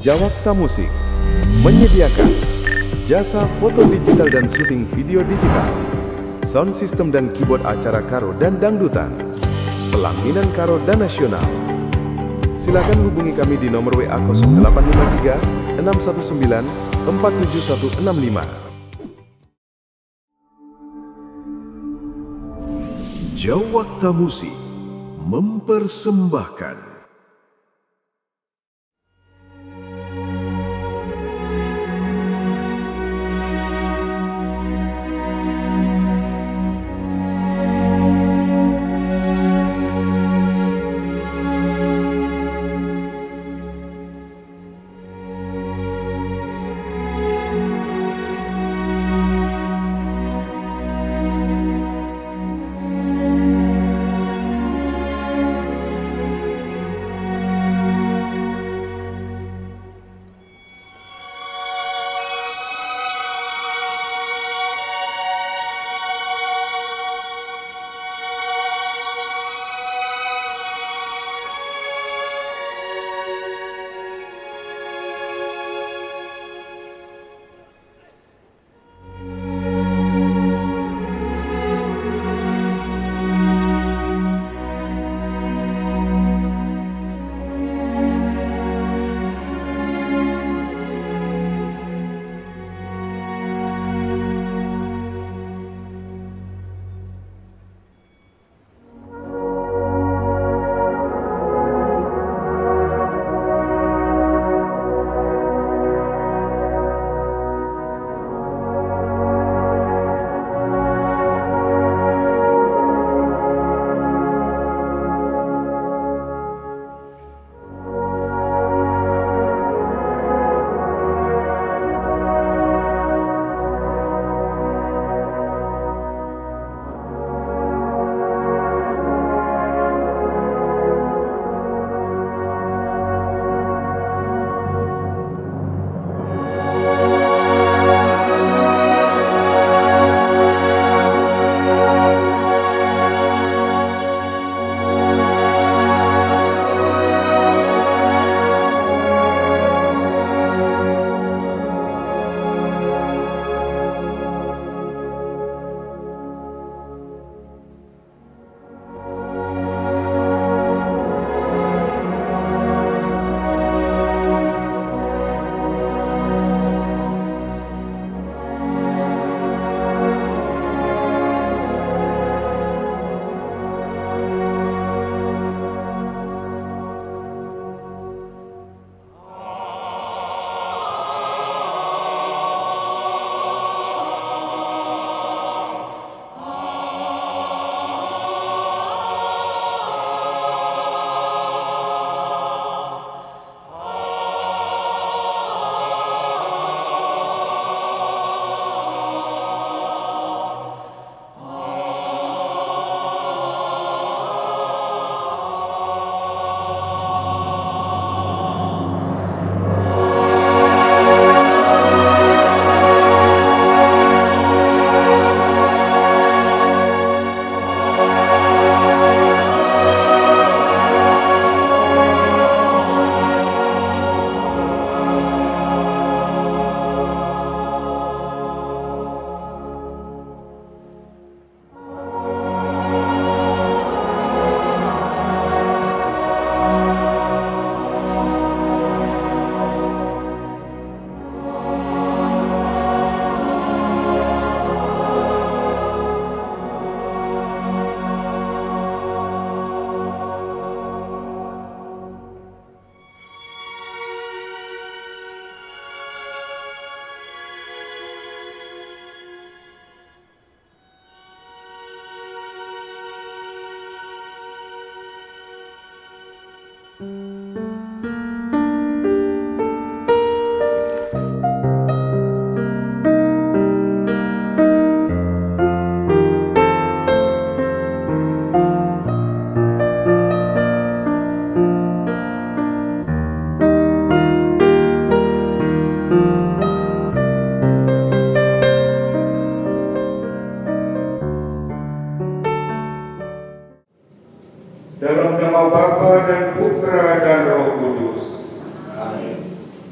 Jawakta Musik menyediakan jasa foto digital dan syuting video digital, sound system dan keyboard acara karo dan dangdutan, pelaminan karo dan nasional. Silakan hubungi kami di nomor WA 0853 619 47165. Jawakta Musik mempersembahkan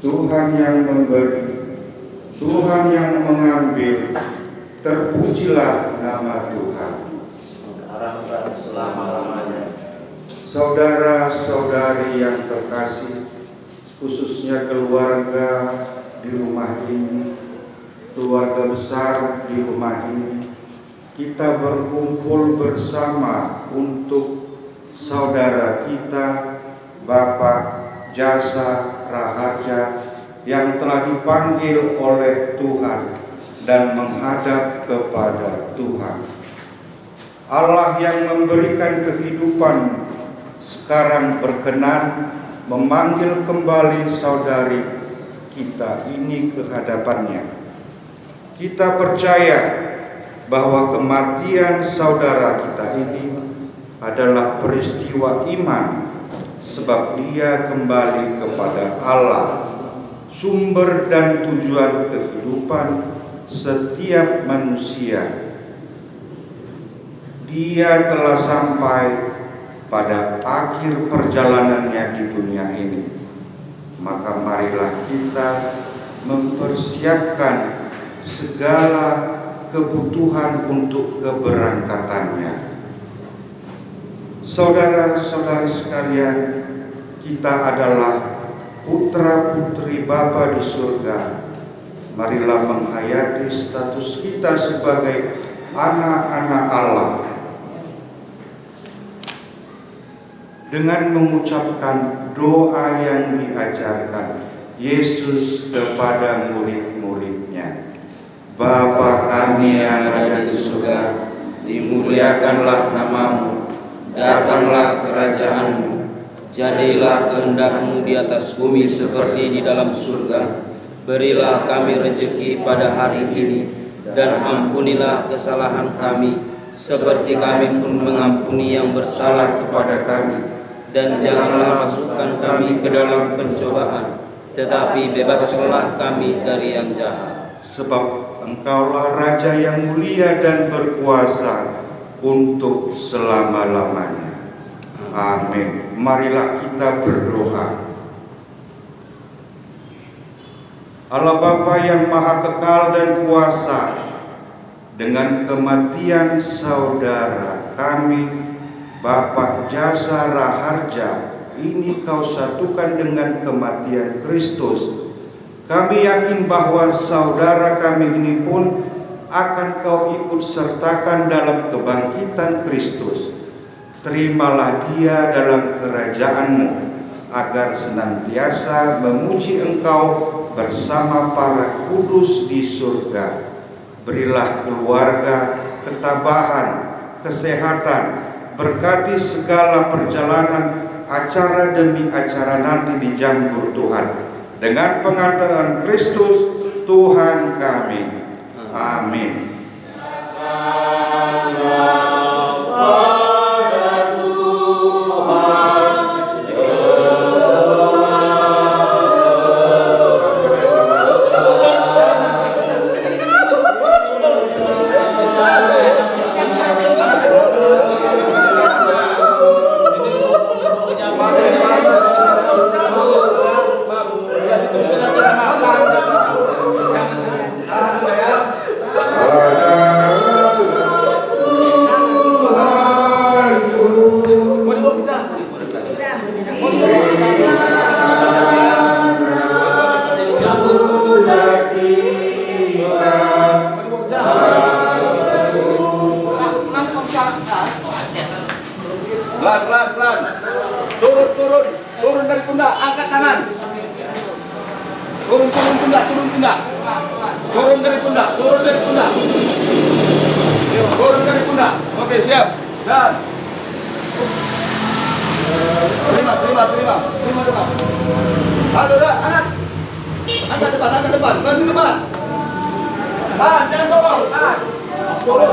Tuhan yang memberi, Tuhan yang mengambil, terpujilah nama Tuhan. Sekarang dan selama-lamanya. Saudara-saudari yang terkasih, khususnya keluarga di rumah ini, keluarga besar di rumah ini, kita berkumpul bersama untuk saudara kita, Bapak Jasa Raharja, yang telah dipanggil oleh Tuhan dan menghadap kepada Tuhan. Allah yang memberikan kehidupan sekarang berkenan memanggil kembali saudari kita ini ke hadapannya. Kita percaya bahwa kematian saudara kita ini adalah peristiwa iman, sebab dia kembali kepada Allah, sumber dan tujuan kehidupan setiap manusia. Dia telah sampai pada akhir perjalanannya di dunia ini. Maka marilah kita mempersiapkan segala kebutuhan untuk keberangkatannya. Saudara-saudari sekalian, kita adalah putra-putri Bapa di surga. Marilah menghayati status kita sebagai anak-anak Allah dengan mengucapkan doa yang diajarkan Yesus kepada murid-muridnya. Bapa kami yang ada di surga, dimuliakanlah namamu, datanglah kerajaanmu, jadilah kehendak-Mu di atas bumi seperti di dalam surga. Berilah kami rezeki pada hari ini, dan ampunilah kesalahan kami, seperti kami pun mengampuni yang bersalah kepada kami. Dan janganlah masukkan kami ke dalam pencobaan, tetapi bebaskanlah kami dari yang jahat. Sebab Engkaulah Raja yang mulia dan berkuasa untuk selama-lamanya. Amin. Marilah kita berdoa. Allah Bapa yang maha kekal dan kuasa, dengan kematian saudara kami Bapak Jasa Raharja ini Kau satukan dengan kematian Kristus. Kami yakin bahwa saudara kami ini pun akan Kau ikut sertakan dalam kebangkitan Kristus. Terimalah dia dalam kerajaan-Mu, agar senantiasa memuji Engkau bersama para kudus di surga. Berilah keluarga ketabahan, kesehatan, berkati segala perjalanan acara demi acara nanti di jambur Tuhan. Dengan pengantaran Kristus Tuhan kami. Amin. Pelan. Turun dari pundak, angkat tangan. Turun pundak. Turun dari pundak. Oke, siap. Dan terima. Halo, dah, angkat depan. Bantu depan. Jangan sokong. Turun.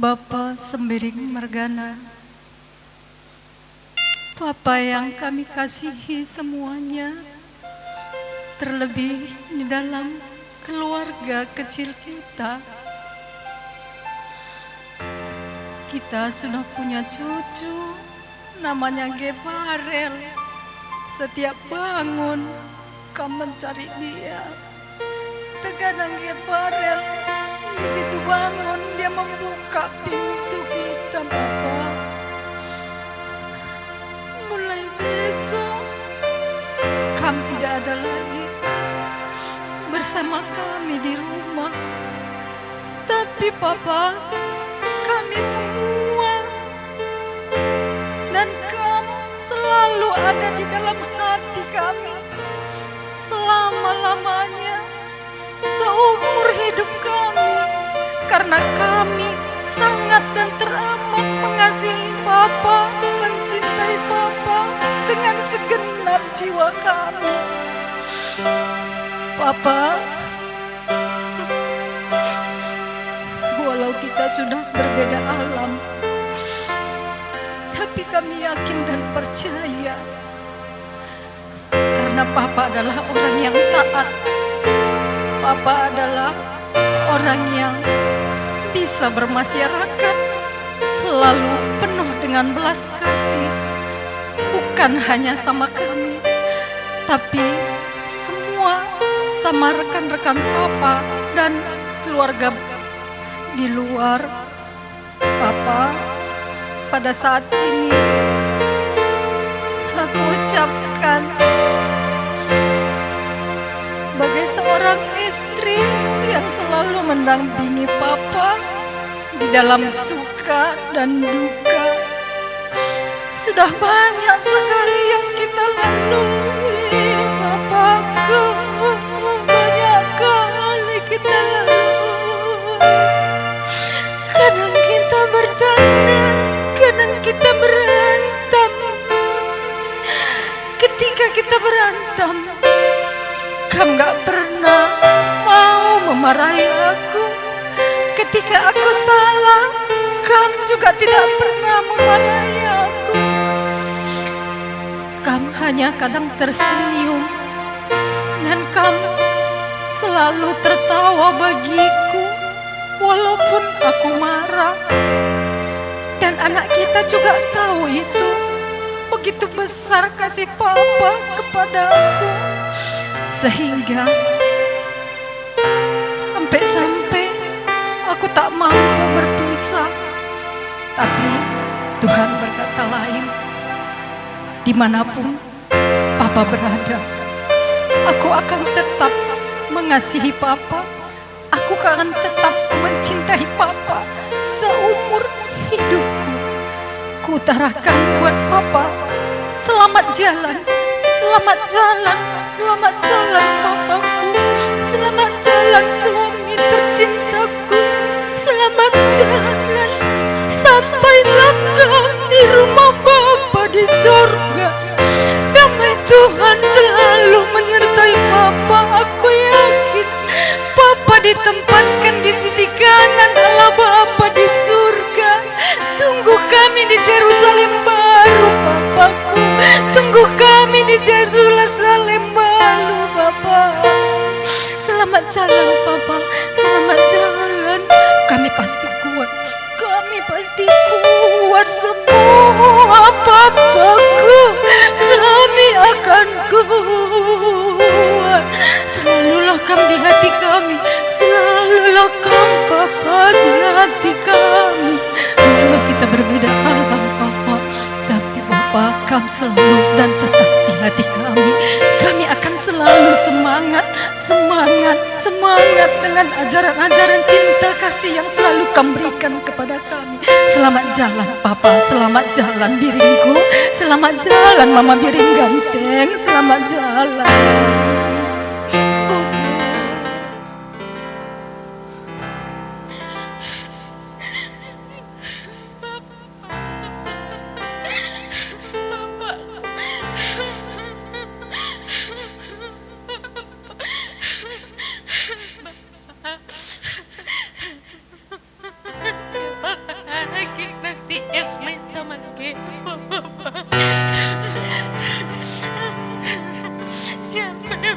Bapa Sembiring Margana, Bapa yang kami kasihi semuanya, terlebih di dalam keluarga kecil kita. Kita sudah punya cucu, namanya Gebarel. Setiap bangun, kami mencari dia. Terkadang Gebarel di situ bangun, dia membuka pintu kita, Bapa. Mulai besok, kami tidak ada lagi bersama kami di rumah. Tapi Papa, kami semua dan kamu selalu ada di dalam hati kami selama-lamanya, seumur hidup kami, karena kami sangat dan teramat mengasihi Bapa, mencintai Bapa dengan segenap jiwa kami. Papa, walau kita sudah berbeda alam, tapi kami yakin dan percaya karena Papa adalah orang yang taat. Papa adalah orang yang bisa bermasyarakat, selalu penuh dengan belas kasih, bukan hanya sama kami, tapi semua sama rekan-rekan Papa dan keluarga di luar. Papa, pada saat ini aku ucapkan sebagai seorang istri yang selalu mendampingi Papa di dalam suka dan duka. Sudah banyak sekali yang kita lalui, Papaku, banyak kali kita lalui. Kadang kita bersama, kadang kita berantem. Ketika kita berantem, kamu gak pernah mau memarahi aku. Ketika aku salah, kamu juga tidak pernah memarahi aku. Kamu hanya kadang tersenyum, dan kamu selalu tertawa bagiku, walaupun aku marah. Dan anak kita juga tahu itu. Begitu besar kasih Papa kepada aku, sehingga sampai-sampai aku tak mampu berpisah. Tapi Tuhan berkata lain. Dimanapun Papa berada, aku akan tetap mengasihi Papa. Aku akan tetap mencintai Papa seumur hidupku. Kuutarakan buat Papa, selamat jalan, selamat jalan, selamat jalan Papaku, selamat jalan suami tercintaku, selamat jalan, sampailah kau di rumah Bapa di surga. Damai Tuhan selalu menyertai Papa. Aku yakin Papa ditempatkan di sisi kanan Allah Bapa di surga. Tunggu kami di Yerusalem baru, Papaku. Tunggu kami di Yerusalem baru, Papa. Selamat jalan, Papa. Selamat jalan. Kami pasti kami pasti kuat semua Bapakku. Kami akan kuat. Selalulah Kamu di hati kami. Selalulah Kamu Bapa di hati kami. Walau kita berbeda alam Bapa, tapi Bapa Kamu selalu dan tetap di hati kami. Kami akan selalu semangat, semangat, semangat dengan ajaran-ajaran cinta kasih yang selalu Kamu berikan kepada kami. Selamat jalan Papa, selamat jalan Biringku, selamat jalan Mama Biring Ganteng, selamat jalan. Puji. Lagi nanti yang main sama Kepo, Papa. Siapa yang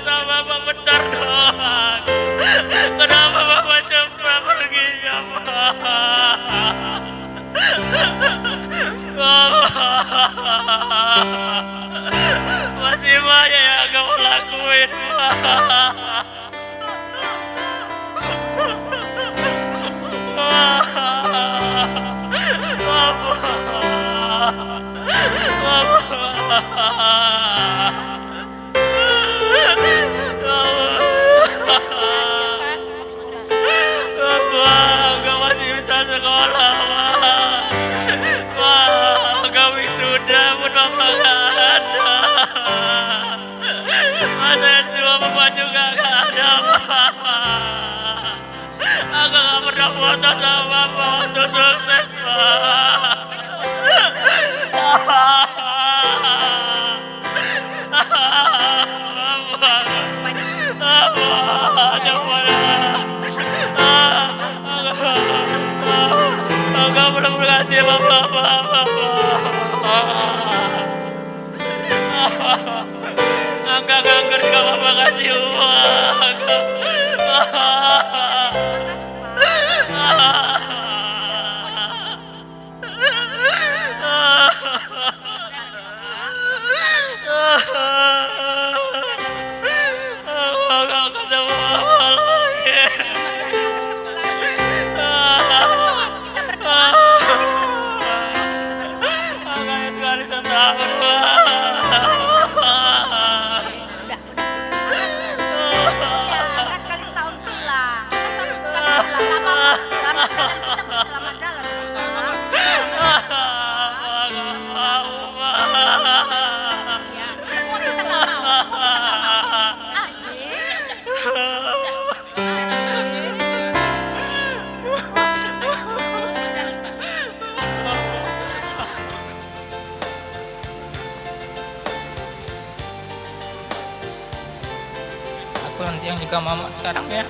sama Bapak bentar doang. Kenapa Bapak cepat perginya, Pak? Masih banyak yang kamu lakuin, Pak. Enggak masih bisa sekolah, Pak. Kami sudah pun Bapak nggak ada. Masa S2 Bapak juga nggak ada, Pak. Aku nggak pernah foto sama Bapak untuk sukses, Pak. Enggak pernah kasih Bapak. Enggak ngerti kalau Bapak kasih uang. Enggak ketemu Bapak lagi. Enggak sekali setahun, Pak. Sekali setahun pulang. Selamat jalan, kita selamat jalan. Enggak mau, Pak. Ya, semua kita nggak mau. Aku nanti yang jaga mama sekarang ya.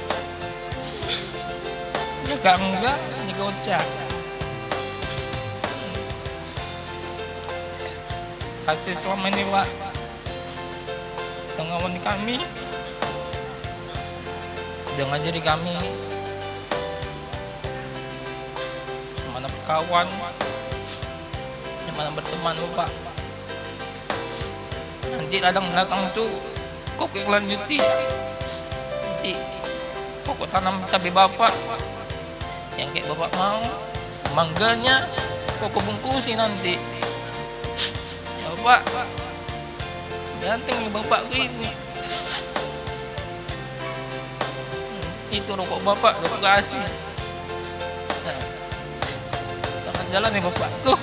Jaga enggak, jaga Ocha. Kasih selama ini, Pak. Udah ngawani kami. Udah ngajari kami. Mana berkawan. Mana berteman, Pak. Nanti ladang belakang tuh kok yang lanjuti. Nanti pokok tanam cabai Bapak yang kayak Bapak mau, mangganya kok bungkusin nanti. Ya Pak, ganteng nih Bapak ini. Itu rokok Bapak udah kasih. Nah, jangan jalan nih Bapakku.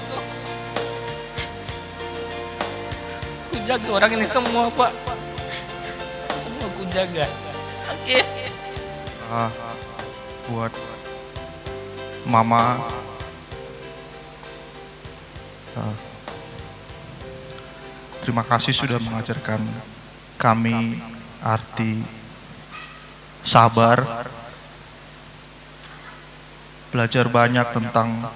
Ku jaga orang ini semua, Pak. Semua ku jaga. Oke. Buat Mama, terima kasih sudah mengajarkan kami arti sabar, belajar banyak tentang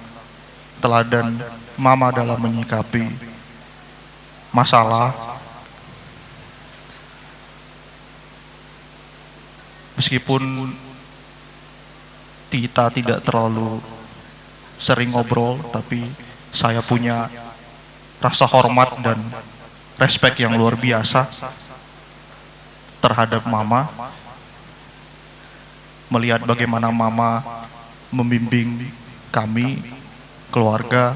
teladan Mama dalam menyikapi masalah. Meskipun kita tidak terlalu sering ngobrol, tapi saya punya rasa hormat dan respek yang luar biasa terhadap Mama. Melihat bagaimana Mama membimbing kami, keluarga,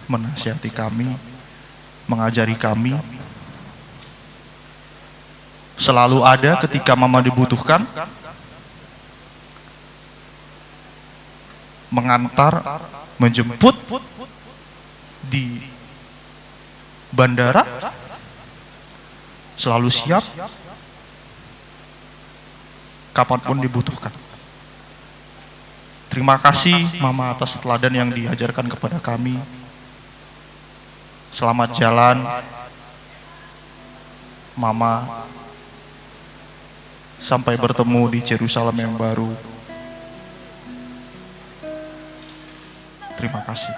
menasihati kami, mengajari kami. Selalu ada ketika Mama dibutuhkan, mengantar, menjemput di bandara, selalu siap kapanpun dibutuhkan. Terima kasih Mama atas teladan yang diajarkan kepada kami. Selamat jalan Mama, sampai bertemu di Yerusalem yang baru. Terima kasih.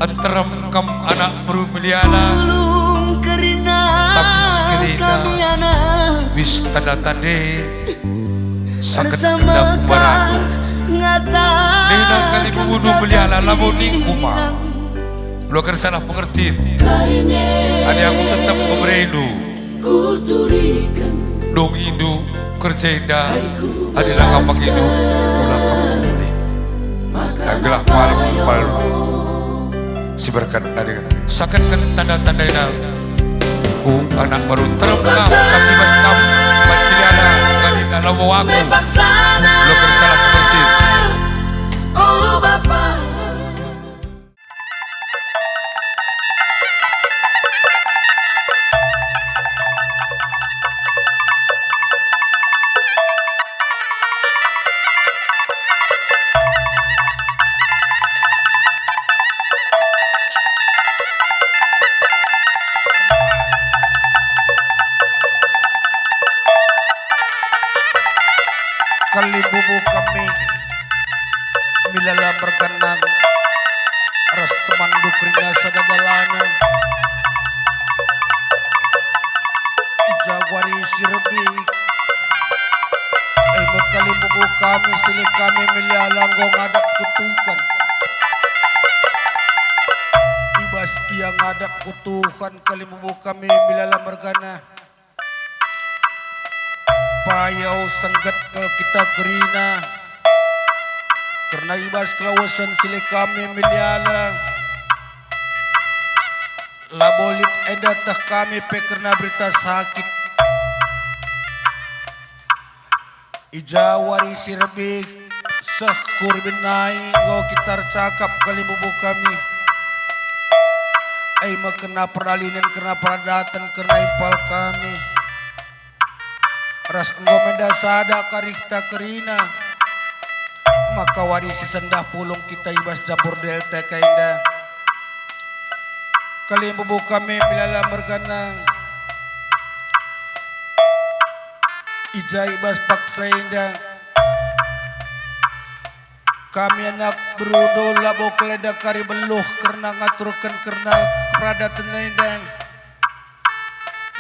Antarem kam anak baru meliala tapi sekelina wis tanda-tande sakit hendak barang nena kali membunuh meliala lamuning kuma lu akan salah pengerti ada aku tetap memberidu dong hindu kerja indah adalah ngapak hidup ulang kamu ini agelah malam palu si berkat ada sakit kan tanda-tanda ina ku anak baru terengkap tapi mas kamu pilihan kali dalam waktu lo kan salah pengerti oh Bapak. Kalibubu kami milala berkenang ras teman dukrina sadabalana ijawari sirbi kalibubu kami silik kami milala ngong adak kutukan ibas yang adak kutukan kalibubu kami milala berkenang payau senggat kalau kita kerina karena ibas kelawasan silik kami miliala labolit edatah kami pe karena berita sakit ijawari sirbi seh kurbinai ngau kita cakap kali bubu kami makena peralinan kena peradatan kena impal kami ras engkau mendasada karikta kerina maka warisi sendah pulung kita ibas dapur delta kainda kali bubu kami milala merganang ija ibas paksa indah kami anak berudo labo keleda kari beluh karena ngaturkan karena peradatan indang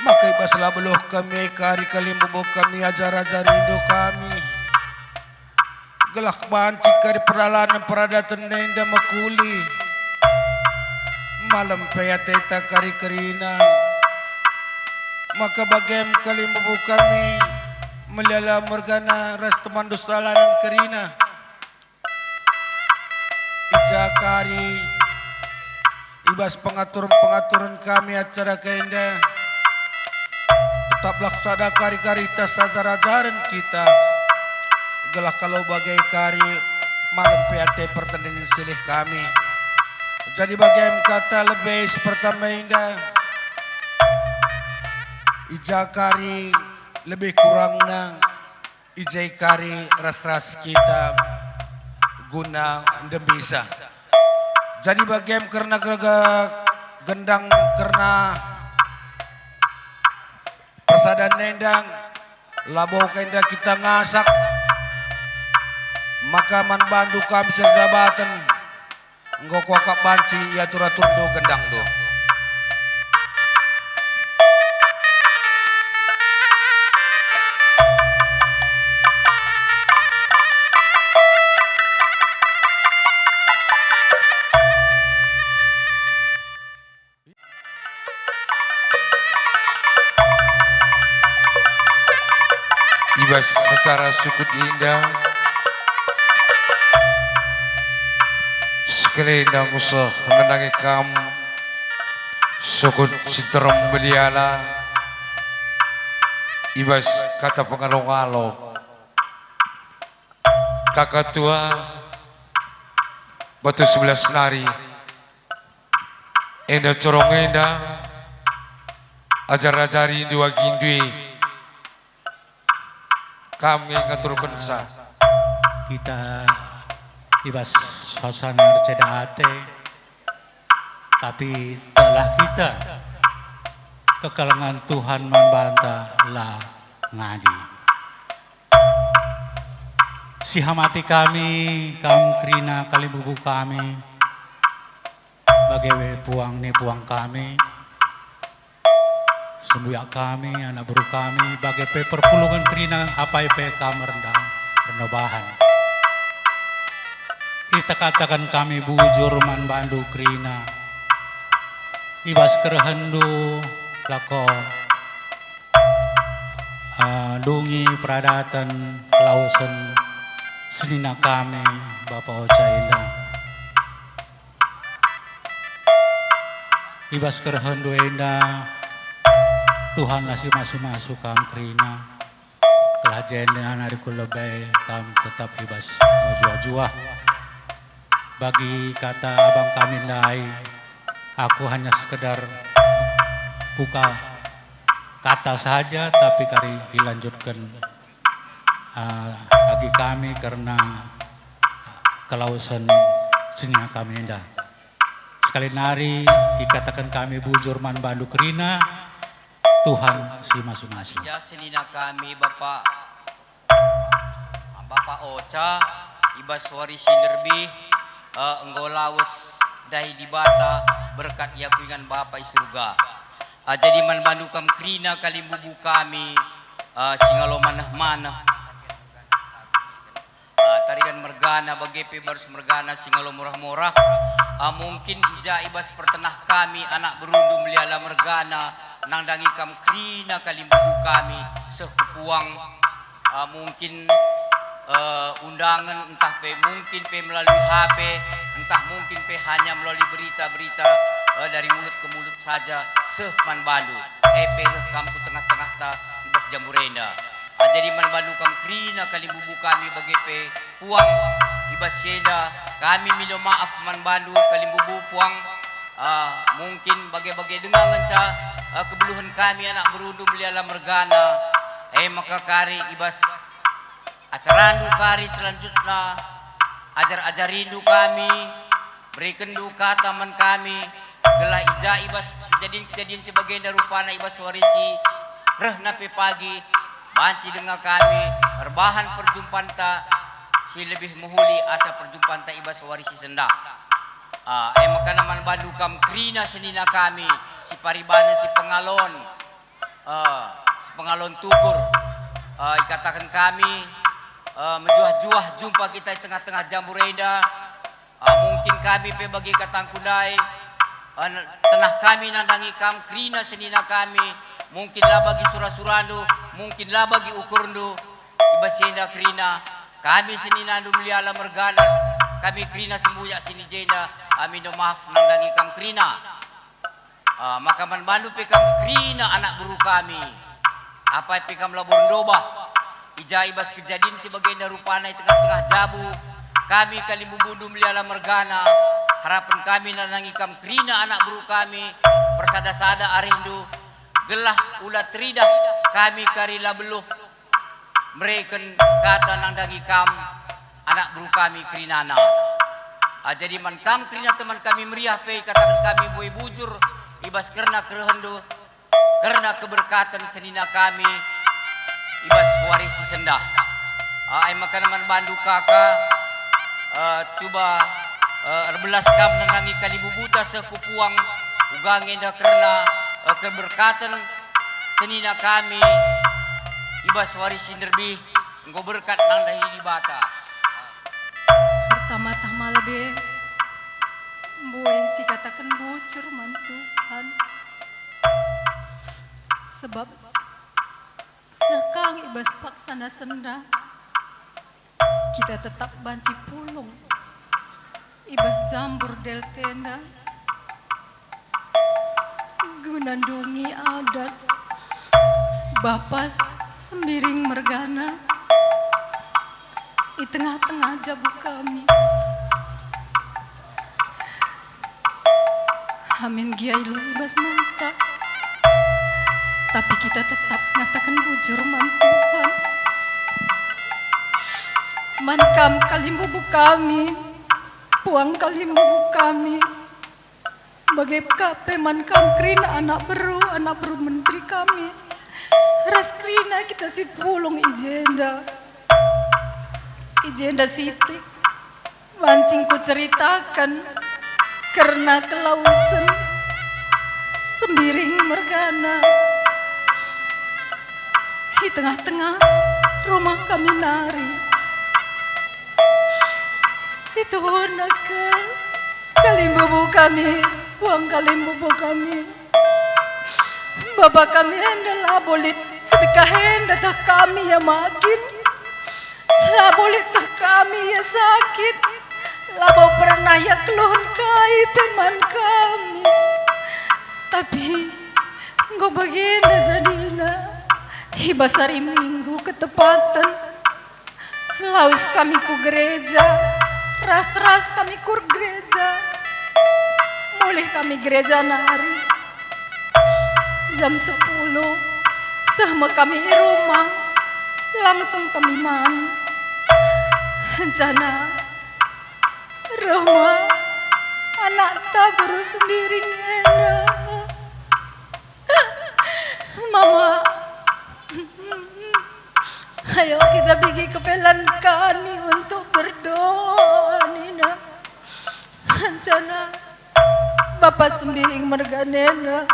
maka ibas labeloh kami kari kalim bubuk kami ajar-ajar Indo kami gelak banci kari peralanan peradatan nenda makuli malam payateta kari kerina maka bagem kalim bubuk kami meliala mergana ras teman dosalanan kerina ija kari ibas pengaturan kami acara keindah tak laksada kari-kari tas ajar-ajaran kita gelah kalau bagai kari malam PAT pertandingan silih kami jadi bagai kata lebih pertama indah ija kari lebih kurangnya ijai kari ras-ras kita guna bisa jadi bagai karena gendang karena persadan nendang labo kenda kita ngasak maka man bandu kami serjabatan engkau kuakap banci ya turatur do gendang do ibas secara sukut indah sekelindang usah menangi kamu sukut siterem beliala ibas kata pengalong-along kakak tua batu 11 nari endah corong endah ajar-ajari dua gindui kami ngaturkan sah kita ibas suasana berceda ate tapi telah kita kekalangan Tuhan membantah lah ngadi si hamati kami kam krina kali bubu kami bagi puang ni puang kami, sembuyak kami, anak buru kami, bagi perpulungan kerina apa pe kamar rendang renovahan. Ita katakan kami bujur man bandu kerina, ibas kerhendu lako dungi pradatan lausan senina kami Bapak Ocha Indah. Ibas kerhendu Indah Tuhan nasi masuk kam kerina kelah jendela hari kulebay kam tetap ibas majua-jua. Bagi kata abang kami lai, aku hanya sekedar buka kata saja, tapi kari dilanjutkan bagi kami karena kelausan seni kami indah. Sekali nari dikatakan kami bujur man bandu kerina, Tuhan si masing-masing. Ya senina kami Bapak Ocha, ibas warisi derbi, enggolawas dahi di bata berkat yakuingan Bapak di surga. Jadi man bandu kam kerina kali bubu kami singalo manah-manah. Tarikan mergana bagepe barus mergana singalo murah-murah. Mungkin ija ibas pertenah kami anak berundu meliala mergana nang dangi kam kerina kali bubu kami sehupuang mungkin undangan entah pe mungkin pe melalui HP, entah mungkin pe hanya melalui berita-berita dari mulut ke mulut saja sehman bandu pe kamku tengah-tengah ta ibas jamurenda. Jadi man bandu kam krina kali bubu kami bagi pe puang ibas seda kami minta maaf man bandu kali bubu puang mungkin bagi-bagi dengangan ca kebeluhan kami anak berundu meliala mergana maka kari ibas acarandu kari selanjutnya ajar rindu kami berikan duka taman kami gelah ija ibas kejadian sebagai darupana ibas warisi reh nape pagi banci dengan kami berbahan perjumpaan ta si lebih muhuli asa perjumpaan ta ibas warisi sendak maka naman bandu kam krina senina kami si paribana si pengalon tukur ikatakan kami menjuah-juah jumpa kita di tengah-tengah jamurenda. Mungkin kami pe bagi katang kudai tenah kami nandangi kam krina senina kami mungkinlah bagi surah-surandu mungkinlah bagi ukurndu ibasenda krina kami senina ndu meliala mergana kami krina sembuyak sini jenda amin maaf nandangi kam krina maka man bandu pe kam krina anak guru kami apa pe kam labor dobah ija ibas kejadian sebagai darupana di tengah-tengah jabu kami kali bubudu meliala mergana harapan kami nanangi kam krina anak buru kami persada-sada arindu gelah ulat tridah kami karila beluh mereken kata nandangi kam anak buru kami krinana jadi man kam krina teman kami meriah pe katakan kami boy bujur ibas karena kerehendu karena keberkatan senina kami ibas warisi sendah maka naman bandu kakak coba erbelas kam nanangi kali bubuta sekupuang ugangin dah karena keberkatan senina kami ibas warisi derbi engkau berkat nang dahi di bata pertama-tama lebih boy si katakan bocor man Tuhan sebab sekang ibas paksana senda kita tetap banci pulung ibas jambur del tenda gunandungi adat bapas sembiring mergana di tengah-tengah jabu kami amin giailu ibas mantap tapi kita tetap ngatakan bujur man Tuhan mankam kalimbubu kami puang kalimbubu kami bagai kape mankam krina anak beru menteri kami ras krina kita si pulung ijenda siti mancing ku ceritakan karena kelausan sembiring mergana di tengah-tengah rumah kami nari. Situ ke kalimbubu kami, uang kalimbubu kami. Bapak kami adalah bolit sedekah hendak kami ya makin. Lah bolit tak kami ya sakit. Lah bau pernah ya keluhan kai peman kami. Tapi engkau bagian jadina hibasari minggu ketepatan. Laus kami ku gereja, ras-ras kami kur gereja. Mulai kami gereja nari. Jam 10 sama kami rumah, langsung kami man. Jana rumah anak tak baru sendiri enak. Mama, ayo kita pergi ke Pelankani untuk berdoa, Nina. Jana Bapak sembiring merganena.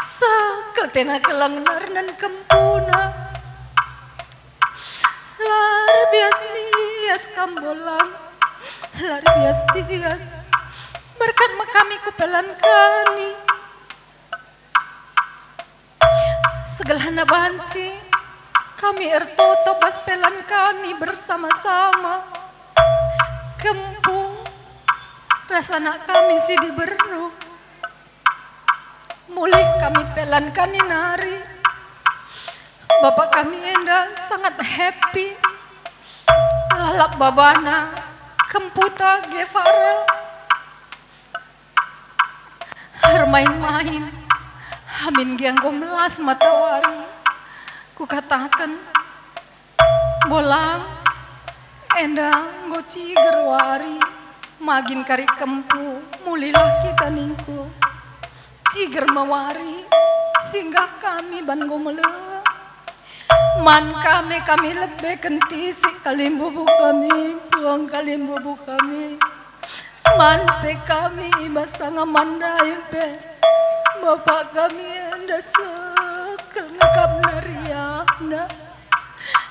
Sakatena kelang narnan kempuna. Lar bias kambolang. Lar bias berkat makami ku Pelankani. Segala banci kami ertoto pas Pelankani bersama-sama. Kempung rasana kami si diberu. Mulai kami Pelankani nari. Bapak kami enda sangat happy. Lalap babana kemputa gefarel. Bermain-main hamin gianggo melas matawari. Ku katakan bolang enda ngoci gerwari. Magin kari kempu mulilah kita ningku. Ciger mawari singgah kami bango mele. Man kami lebih kentisi kalimbubu kami, puang kalimbubu kami. Man pe kami ibasanga mandai pe. Bapak kami anda sekel ngekap nariana.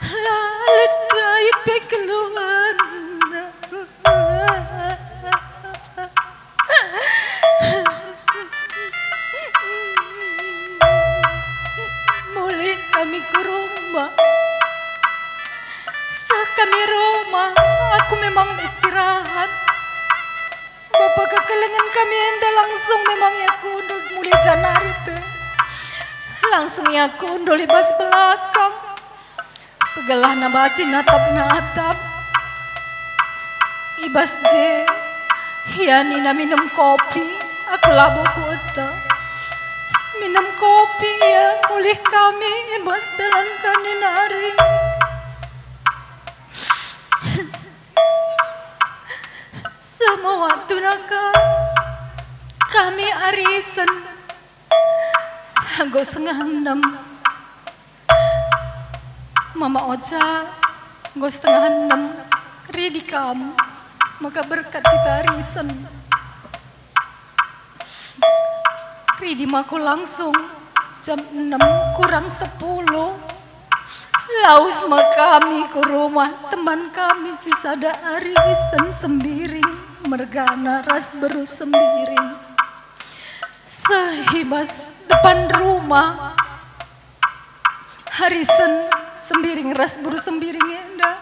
Lalit kai pe keluar. Mulai kami ke rumah. Kami rumah, aku memang istirahat. Bapak kekelengan kami enda langsung memang ya kundul mulai Janari pe. Langsung ya kundul ibas belakang. Segala nabaci natap-natap. Ibas je, hianina minum kopi, aku labu kuota. Minum kopi ya, mulai kami ibas Pelankani nari. Sama waktu naka kami arisan anggo 5:30. Mama Ocha anggo 5:30 ridi kamu maka berkat kita arisan. Ridi maku langsung jam 6 kurang 10. Laus kami ke rumah teman kami si sada arisan sembiring. Mergana ras beru sembiring. Sehibas depan rumah harisan sembiring ras beru sembiring enda.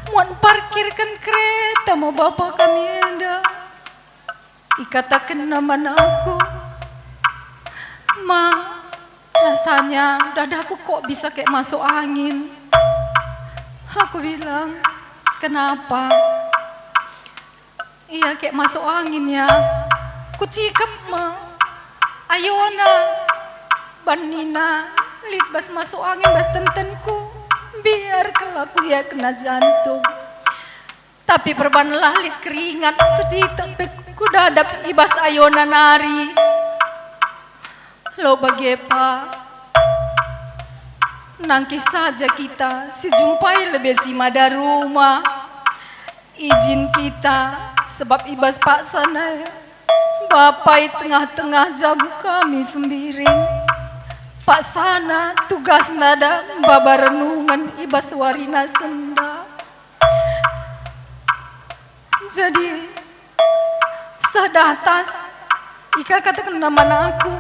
Muan parkirkan kereta mau bapak kami enda. Ikatakan nama aku. Ma, rasanya dadaku kok bisa kayak masuk angin. Aku bilang, kenapa? Iya kayak masuk angin ya. Kucikap ma. Ayona. Banina. Lit bas masuk angin bas tentenku. Biar kelaku ya kena jantung. Tapi perbanlah lit keringat sedih. Tapi kudadap ibas ayona nari. Lo bagepa. Nangkih saja kita. Si jumpai lebih si mada rumah. Izin kita sebab ibas Pak Sana Bapai tengah-tengah jamu kami sembiring. Pak Sana tugas nada baba renungan ibas warina senda. Jadi sadatas ika katakan nama aku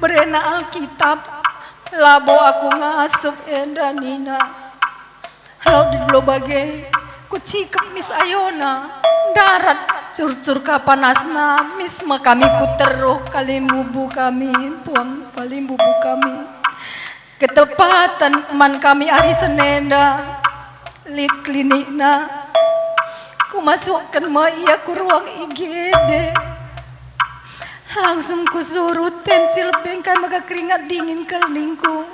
berena Alkitab labo aku ngasup enda Nina. Lalu dulu bagai kucikap Miss Ayona darat curcur kapanasna Miss kami kuteruh kalimbubu kami puang kalimbubu kami ketepatan teman kami hari Senenda lid klinikna ku masukkan Maya ku ruang IGD langsung ku suruh tensil bengkai maka keringat dingin kelingku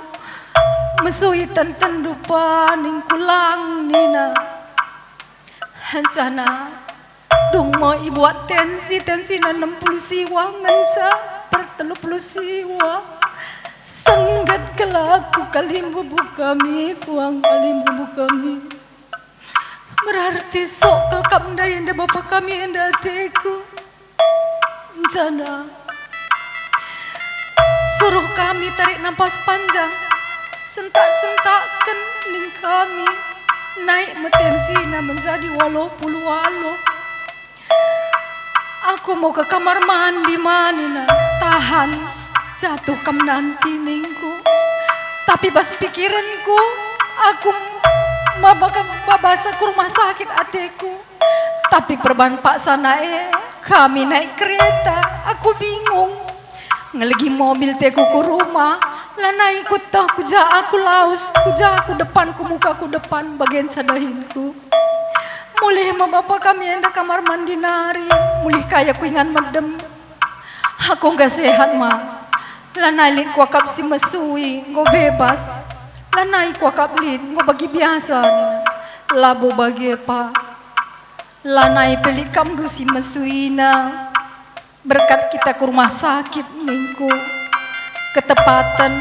mesui tenten dupa ningkulang Nina hancana dong mau buat tensi na 60 siwa nganca per 30 siwa senggat kelaku kalimbubu kami puang kalimbubu kami berarti sok kelkam dayanda bapak kami enda teku jana suruh kami tarik nafas panjang sentak-sentakan ning kami naik metensina menjadi walau puluh walau. Aku mau ke kamar mandi manina tahan jatuh kam nanti ningku tapi bas pikiranku aku babasa ke rumah sakit adekku tapi perban Pak Sanae kami naik kereta aku bingung ngelegi mobil teku ke rumah lah naik kutah kuja aku laus kuja aku depan ku muka ku depan bagian cadahinku mulai sama bapak kami enda kamar mandi nari mulai kaya ku ingan medem aku gak sehat ma lanai lid ku akap si mesui go bebas lanai ku akap lid go bagi biasa labo bagi pa lanai pelik kamdu si mesui na berkat kita ke rumah sakit minggu ketepatan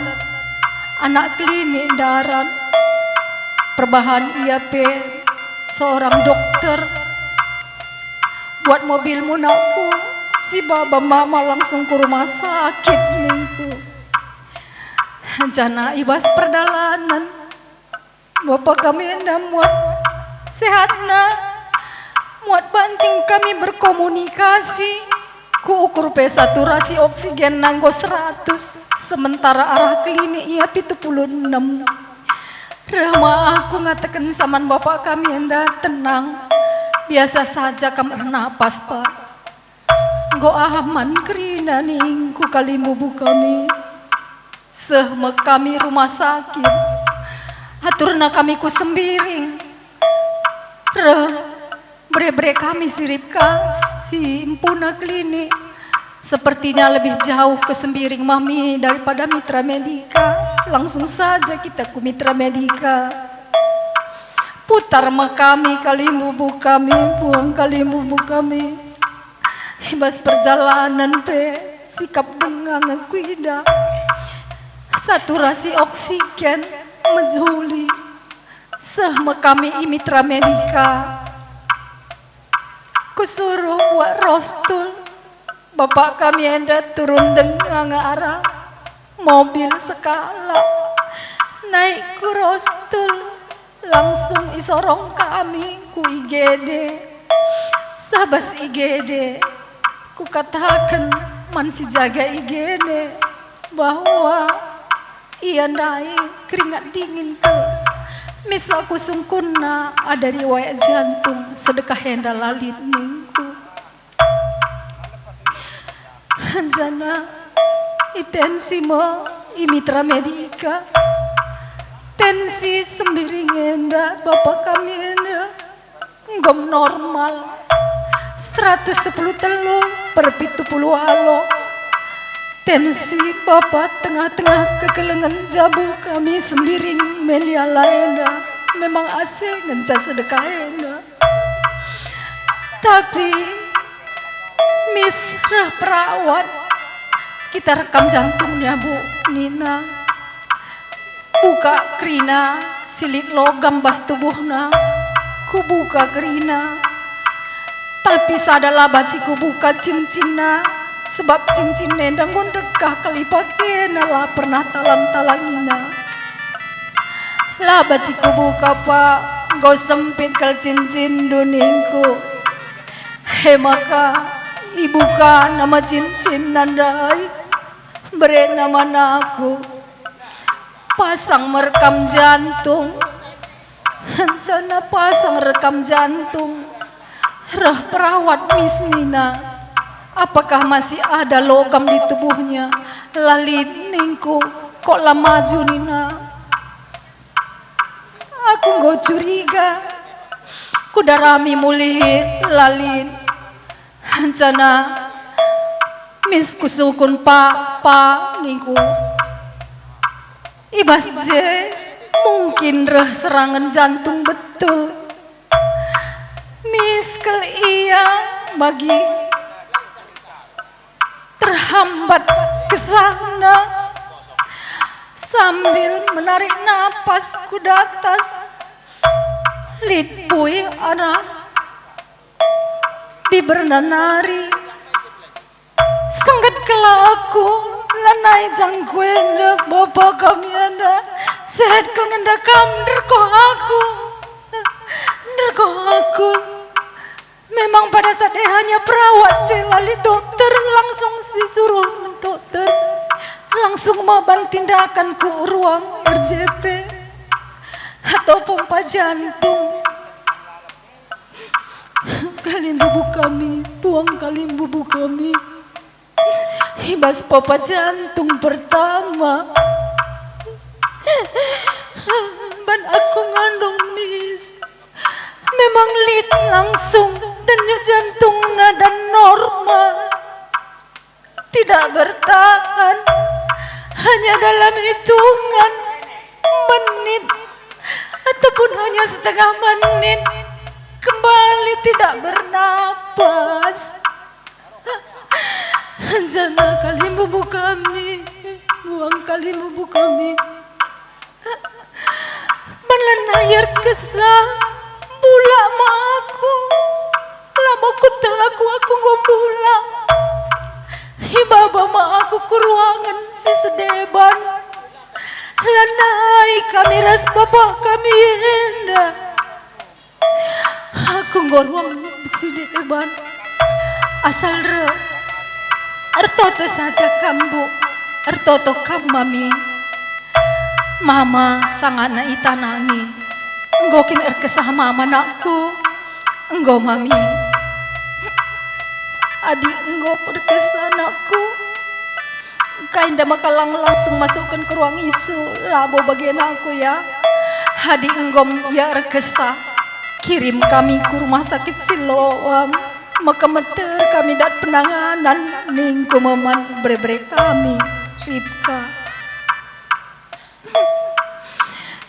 anak klinik darat perbahan IAP seorang dokter buat mobilmu nakku si baba mama langsung ke rumah sakit ningku jana ibas perdalanan bapak kami enda muat sehatna muat bancing kami berkomunikasi ku ukur saturasi oksigen nanggo 100 sementara arah klinik ia 76. Rahma aku ngatakan saman bapak kami enda tenang biasa saja kamu napas pak go aman kerina ningku kalimbubu kami sehme kami rumah sakit aturna kami ku sembiring bre kami siripka si impuna klinik sepertinya lebih jauh ke sembiring mami daripada Mitra Medika. Langsung saja kita ke Mitra Medika. Putar kami kalimbubu kami, buang kalimbubu kami. Ibas perjalanan pe sikap dengang kuida. Saturasi oksigen menjuli. Sehme kami i Mitra Medika. Kusuruh buat rostul. Bapak kami enda turun dengan arah mobil skala naik ku rostul langsung isorong kami ku IGD sabas IGD ku katakan man si jaga IGD bahwa ia naik keringat dingin ke misal ku sungkuna ada riwayat jantung sedekah enda lalit minggu jana itensi mo i Mitra Medika tensi sembiring enda bapak kami enda ngom normal 110 telu per 70 alo tensi bapak tengah-tengah kekelengan jabu kami sembiring meliala enda memang asing ngenca sedekah enda tapi misrah perawat kita rekam jantungnya Bu Nina buka kerina silit logam bas tubuhna ku buka kerina Tapi sadalah baciku buka cincinna, sebab cincin nendang gondekah kali pakena lah pernah talang-talangina. Lah baciku buka pak, go sempit kal cincin duningku. He maka ibuka nama cincin nandai, beri nama aku, pasang merekam jantung. Rencana pasang rekam jantung. Reh perawat Miss Nina, apakah masih ada logam di tubuhnya? Lalin ningku, kok lah maju Nina? Aku nggak curiga, kuda rami mulih lalin. Rencana Miss kusukun pa ningku. Ibas je, mungkin reh serangan jantung betul. Miskel iya bagi terhambat ke sana sambil menarik napas kuda atas. Litpui anak biberna nari sangat kelaku lanai jangkuenda bapak kami anda sehat kengenda kamder ko aku nerko aku. Memang pada saat hanya perawat lalu dokter langsung disuruh dokter langsung maban tindakan ke ruang RJP atau pompa jantung. Kalim bubu kami, tuang kalim bubu kami. Hibas pompa jantung pertama. Ban aku ngandung Miss. Memang lit langsung denyut jantungnya dan normal, tidak bertahan, hanya dalam hitungan menit ataupun hanya setengah menit kembali tidak bernapas. Jana kali bubu kami, buang kali bubu kami, melenayar kesah. Bula ma aku, lama ku aku ngombula. Hibaba ma aku ke ruangan si sedeban. Lanai kami ras bapak kami hendak. Aku ngorwang si sedeban. Asal re, ertoto saja kambu, ertoto kam mami. Mama sangana itanangi. Enggokin erkesah mama nakku, enggo mami. Adik enggo perkesah nakku. Kainda makalang langsung masukkan ke ruang isu. Labo bagian aku ya. Adik enggo ya erkesah. Kirim kami ke rumah sakit Siloam. Maka meter kami dat penanganan. Ningku maman bre-bre kami. Ripka.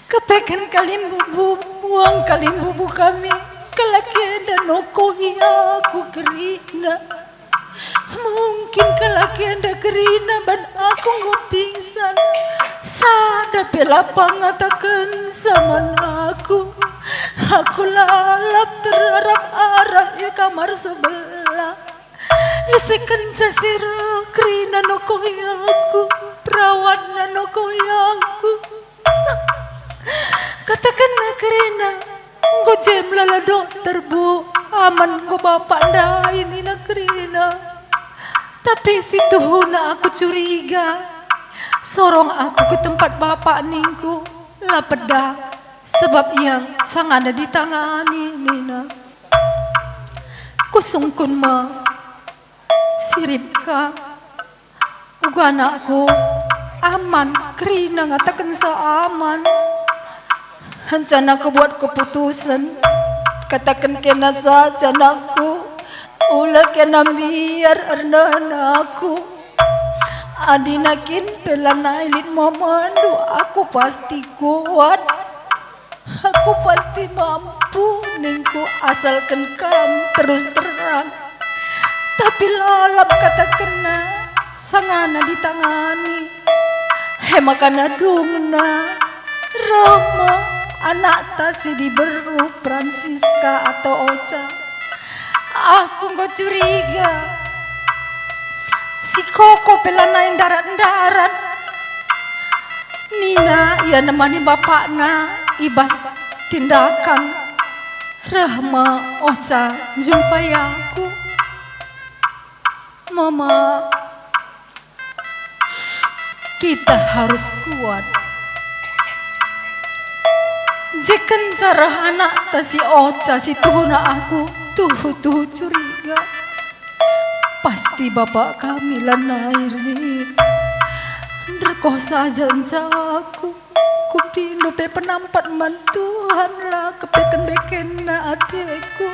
Kepekan kalim bubu, buang kalim bubu kami. Kalakian dan nokohi aku kerina. Mungkin kalakian dan kerina ban aku ngopingsan. Sada pelapang ngatakan sama aku. Aku lalap terarap-arap di kamar sebelah. Isekan jasira kerina nokohi aku. Perawatnya nokohi aku. Katakan na kerina, go jem lala dokter bu, aman go bapak dah ini na kerina. Tapi situ na aku curiga, sorong aku ke tempat bapak ningku, lapeda, sebab yang sang ada di tangani nina. Kusungkun ma, siripka, uga anakku, aman, kerina ngatakan sa aman. Rencana aku buat keputusan, katakan kena saja anakku, ulah kena biar erna aku. Adinakin pelanailit memandu, aku pasti kuat, aku pasti mampu ningku asalkan kamu terus terang. Tapi lalap katakan sangana ditangani, hemakana dungna, Rama. Anak tasi diberu Francisca atau Ocha. Aku nggak curiga. Si Koko pelanain darat-darat. Nina ya nemani bapakna ibas tindakan. Rahma Ocha jumpai aku. Mama, kita harus kuat. Jeken cara anak ta si Ocha si tuhuna aku tuh curiga. Pasti bapak kami lanairin. Derkoh saja aku. Kupindo pe penampat mantuhan lah kepeken-beken na atiku.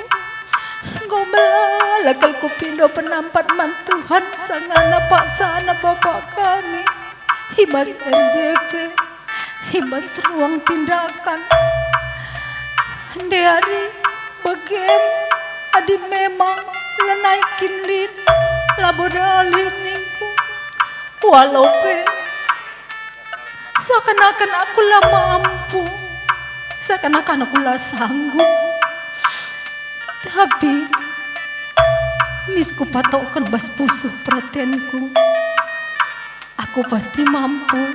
Ngomel lakal kupindo penampat mantuhan sangana paksana bapak kami. Hibas RJP, hibas ruang tindakan. Dari bagem adi memang lenaikin lin labodalin niku. Walaupun seakan-akan aku lah mampu, seakan-akan aku lah sanggup. Tapi misku patokkan bas pusuh perhatianku. Aku pasti mampu.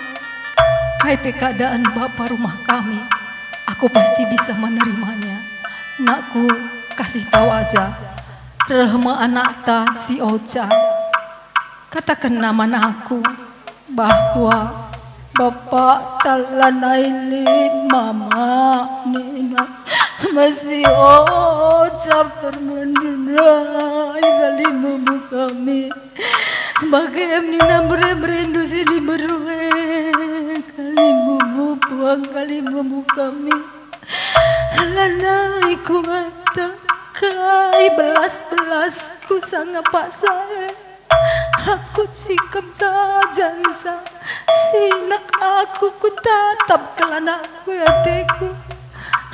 Kai keadaan bapak rumah kami, aku pasti bisa menerimanya. Nakku kasih tahu aja, Rahma anak ta si Ocha. Katakan nama aku bahwa bapak talanailin mama Nina masih Ocha permenai kali mumu kami. Bagem Nina berindu sini berue kali mumu puang kali mumu kami. Lanai kuata kai belas-belasku sangat paksa. Aku sikap jansa sinak aku ku tatap kelanakku ateku.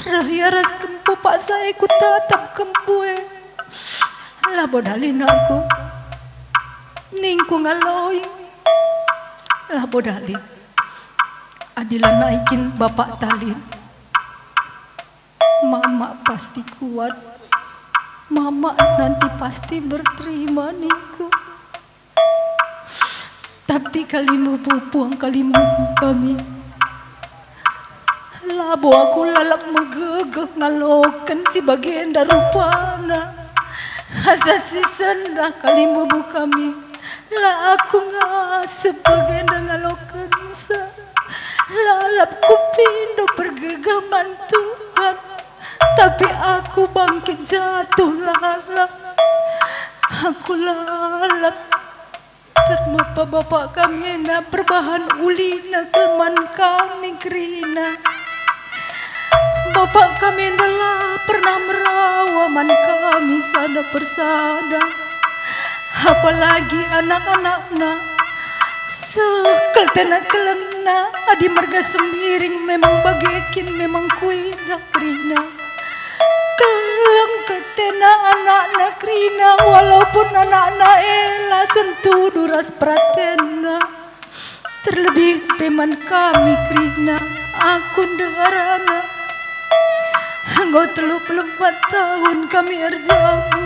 Rahya ras kempu paksa ku tatap kempu. Labodalin aku ningku ngaloi. Labodalin adilah naikin bapak talin. Mama pasti kuat. Mama nanti pasti berterima niku. Tapi kalimu pupuang kalimu kami. Labo aku lalak megegeh ngalokan si bagian darupana. Asasi sendah kalimu kami. Lah aku ngasep bagian ngalokan sa. Lalap kupindo pergegaman Tuhan. Tapi aku bangkit jatuh lalap. Aku lalap. Termapa bapak kami na perbahan ulina kelman kami kerina. Bapak kami telah pernah merawaman kami sada persada. Apalagi anak-anakna sekal tenak kelengna adi marga semiring memang bagekin memang kuina kerina. Keleng ketena anak-anak kerina walaupun anak-anak ela sentuh duras pratena. Terlebih peman kami kerina aku dengarana. Anggo 34 tahun kami erjamu.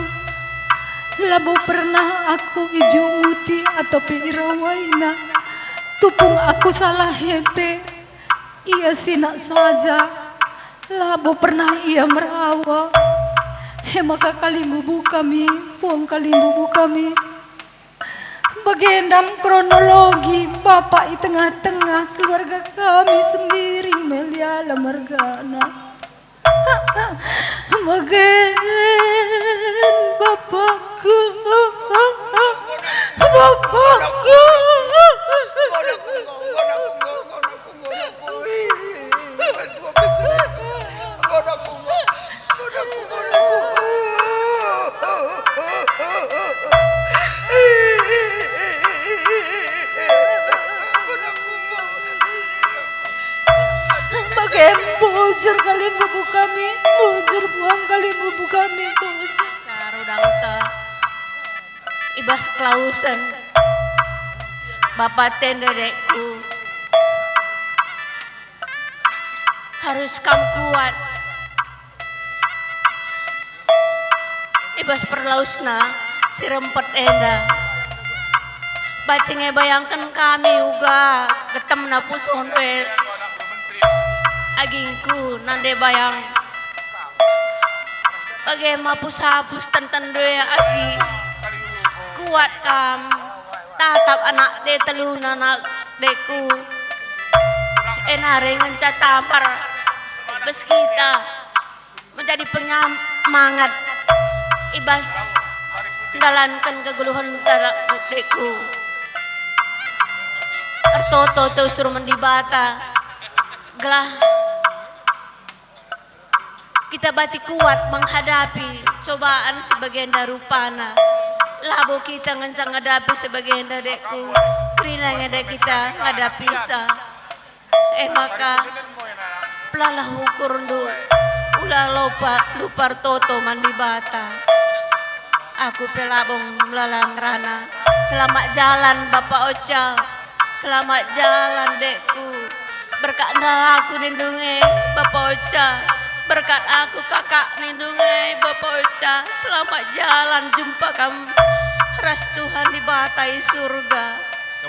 Labo pernah aku ijumuti atau pirawaina. Tupung aku salah hepe. Ia sinak saja. Labo pernah ia merawa. Maka kalimu kami, puang kalimu kami. Bagendam kronologi bapak di tengah-tengah keluarga kami sendiri meliala mergana. Bagen bapakku, bapakku. Bujur kali bubu kami, bujur buang kali bubu kami, bujur. Sarudang ta, ibas klausen, bapak tendedekku, harus kamu kuat. ibas perlausna si rempet enda. Bacinge bayangkan kami uga ketem na puson we agingku nande bayang bagaimana hapus tenten doe agi kuat kam tatap anak de teluna anak deku enare ngencatampar bes kita menjadi penyemangat ibas menjalankan keguluhan deku Ertoto suruh mendibata gelah kita baci kuat menghadapi cobaan sebagian darupana labo kita ngencang ngadapi sebagian dadekku kerinanya dek kita ngadapi sa maka pelalah ukur ndu ulah lupar toto mandibata aku pelabong melalang rana selamat jalan Bapak Ocha selamat jalan dekku berkat aku lindungi Bapak Ocha berkat aku kakak lindungi Bapak Ocha selamat jalan jumpa kamu ras Tuhan di batai surga.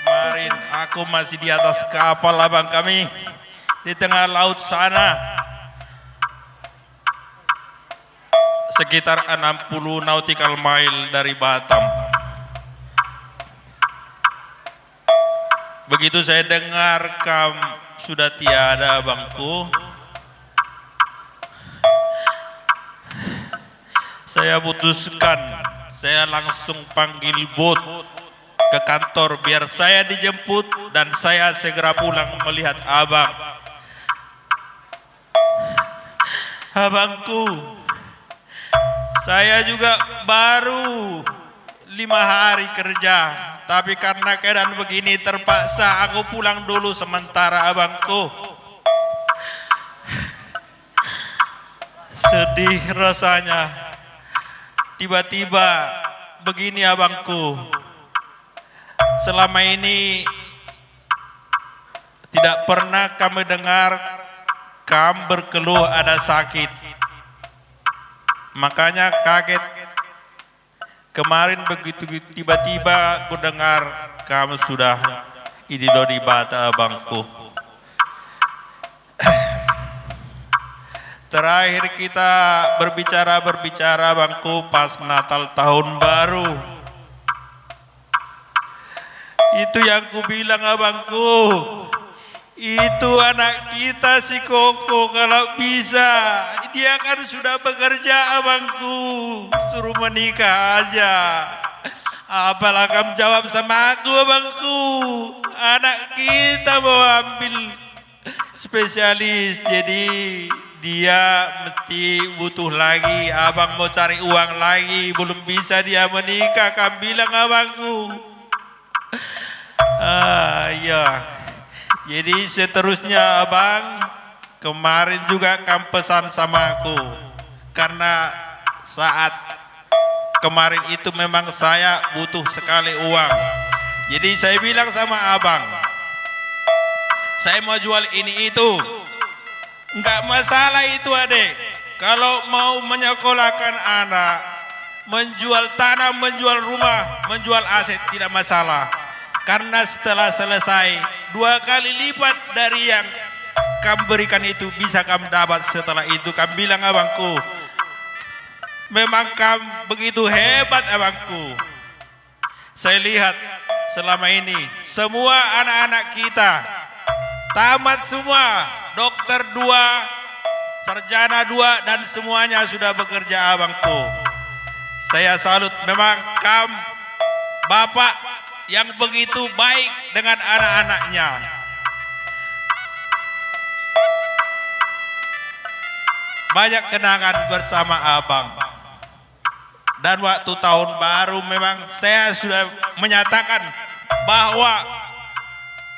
Kemarin aku masih di atas kapal abang kami di tengah laut sana sekitar 60 nautical mile dari Batam. Begitu saya dengar kamu sudah tiada abangku, saya putuskan saya langsung panggil bot ke kantor biar saya dijemput dan saya segera pulang melihat abang. Abangku, saya juga baru 5 hari kerja, tapi karena keadaan begini terpaksa aku pulang dulu sementara abangku. Sedih rasanya, tiba-tiba begini abangku. Selama ini tidak pernah kami dengar kamu berkeluh ada sakit. Makanya kaget kemarin begitu tiba-tiba aku dengar kamu sudah ini loh di bata abangku. Terakhir kita berbicara abangku pas Natal tahun baru. Itu yang ku bilang abangku, itu anak kita si Koko kalau bisa dia kan sudah bekerja abangku, suruh menikah aja. Apalah kamu jawab sama aku abangku, anak kita mau ambil spesialis jadi dia mesti butuh lagi, abang mau cari uang lagi, belum bisa dia menikah. Kamu bilang abangku. Ya. Jadi seterusnya abang kemarin juga kamu pesan sama aku karena saat kemarin itu memang saya butuh sekali uang. Jadi saya bilang sama abang, saya mau jual ini itu. Enggak masalah itu adik. Kalau mau menyekolahkan anak, menjual tanah, menjual rumah, menjual aset tidak masalah. Karena setelah selesai 2 kali lipat dari yang kamu berikan itu bisa kamu dapat setelah itu. Kamu bilang abangku, memang kamu begitu hebat abangku. Saya lihat selama ini semua anak-anak kita tamat semua, dokter 2, sarjana 2 dan semuanya sudah bekerja abangku. Saya salut, memang kamu bapak yang begitu baik dengan anak-anaknya. Banyak kenangan bersama abang. Dan waktu tahun baru memang saya sudah menyatakan bahwa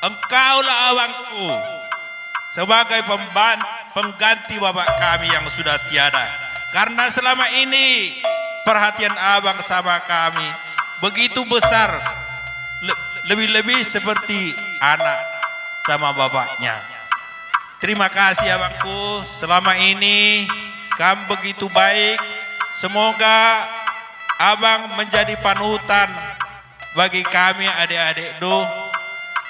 engkaulah abangku sebagai pengganti bapak kami yang sudah tiada. Karena selama ini perhatian abang sama kami begitu besar, lebih-lebih seperti anak sama bapaknya. Terima kasih abangku, selama ini kamu begitu baik. Semoga abang menjadi panutan bagi kami adik-adik Do,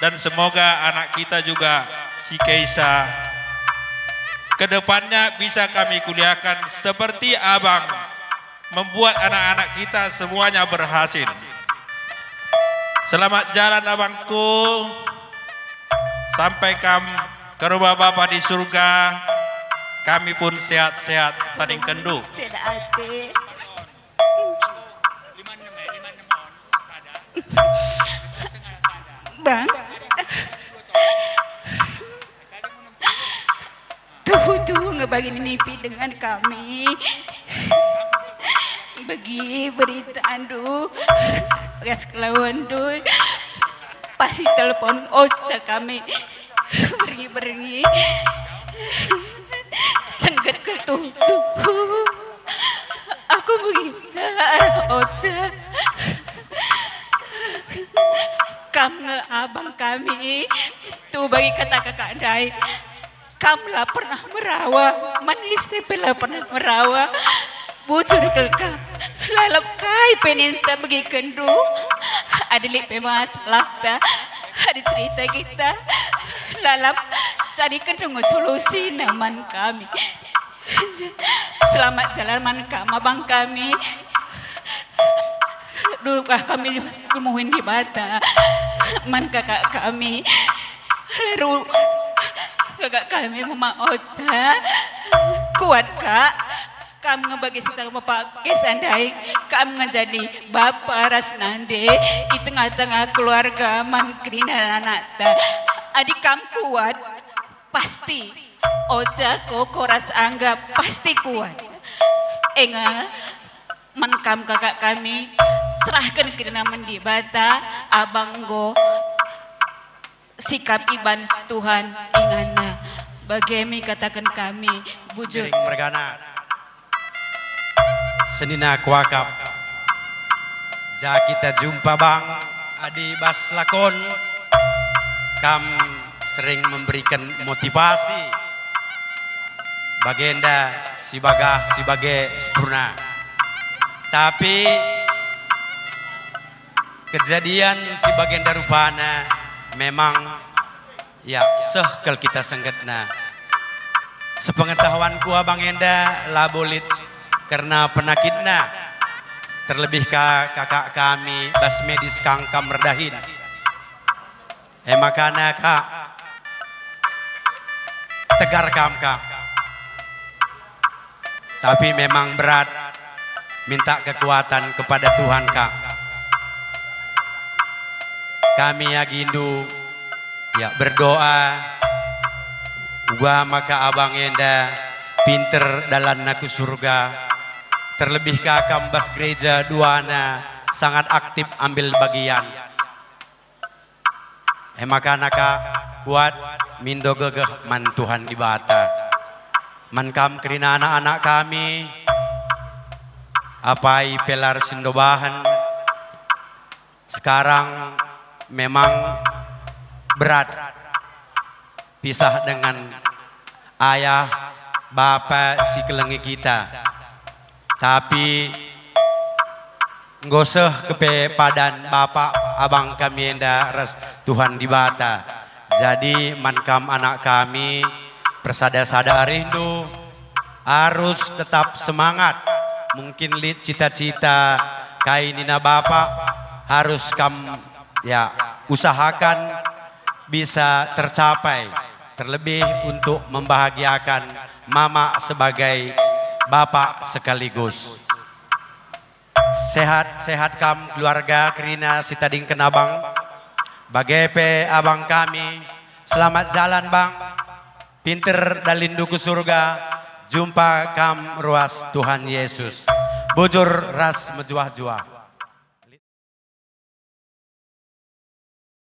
dan semoga anak kita juga si Keisa kedepannya bisa kami kuliahkan seperti abang membuat anak-anak kita semuanya berhasil. Selamat jalan abangku, sampai ke rumah Bapa di surga. Kami pun sehat-sehat tanding kendu. Tidak hati. Bang, tuh ngebagi mimpi dengan kami. Bagi berita andu, gas kelawan do, pasti telepon Ocha kami beringi sengget ketutup. Aku bisa Ocha. Kamu abang kami tuh bagi kata kakak Dai, kamu lah pernah merawa, manisnya pernah merawa, bujur kelkam, lalap kai peninta bagi kendu, ada lipe masalah ta, ada cerita kita, lalap carikan dengan solusi naman kami. Selamat jalan man kam abang kami. Dulu kami kemuhin di Bata, man kakak kami, kakak kami Mama Ocha, kuat kak, kamu ngebagi kita bapak kesandai, kamu menjadi bapak Rasnande di tengah-tengah keluarga man Krina dan anak ta, adik kamu kuat, pasti Ocha koko ras anggap pasti kuat, enggak. Menkam kakak kami serahkan ke nama di Bata abang go sikap iban Tuhan ingana bagaimana katakan kami bujur mergana senina kuakap ja kita jumpa bang adi bas lakon kam sering memberikan motivasi bagenda sebagai sempurna. Tapi kejadian si bagenda rupana memang ya sehkel kita senggetna. Sepengetahuanku abang Enda labolit karena penakitna. Terlebih kakak kami bas medis kangkam merdahin. Makana kak tegar kam kak. Tapi memang berat. Minta kekuatan kepada Tuhan kak. Kami agindu ya berdoa. Gua maka abang Enda pinter dalam naku surga. Terlebih kakak bas gereja duana sangat aktif ambil bagian. Maka kak kuat mindo gegeh man Tuhan di Bata. Man kam kerina anak-anak kami. Apai pelar sindobahan sekarang memang berat pisah dengan ayah bapak si kelengi kita, tapi ngoseh kepe padan bapak abang kami Enda res Tuhan di Bata. Jadi mankam anak kami persada-sada rindu harus tetap semangat. Mungkin lid cita-cita kainina bapak harus kamu ya usahakan bisa tercapai, terlebih untuk membahagiakan mama sebagai bapak sekaligus. Sehat-sehat kam keluarga Krina Sitading Kenabang, bagepe abang kami, selamat jalan bang, pinter dalindu ke surga. Jumpa kam ruas Tuhan Yesus. Bujur ras mejuah-juah.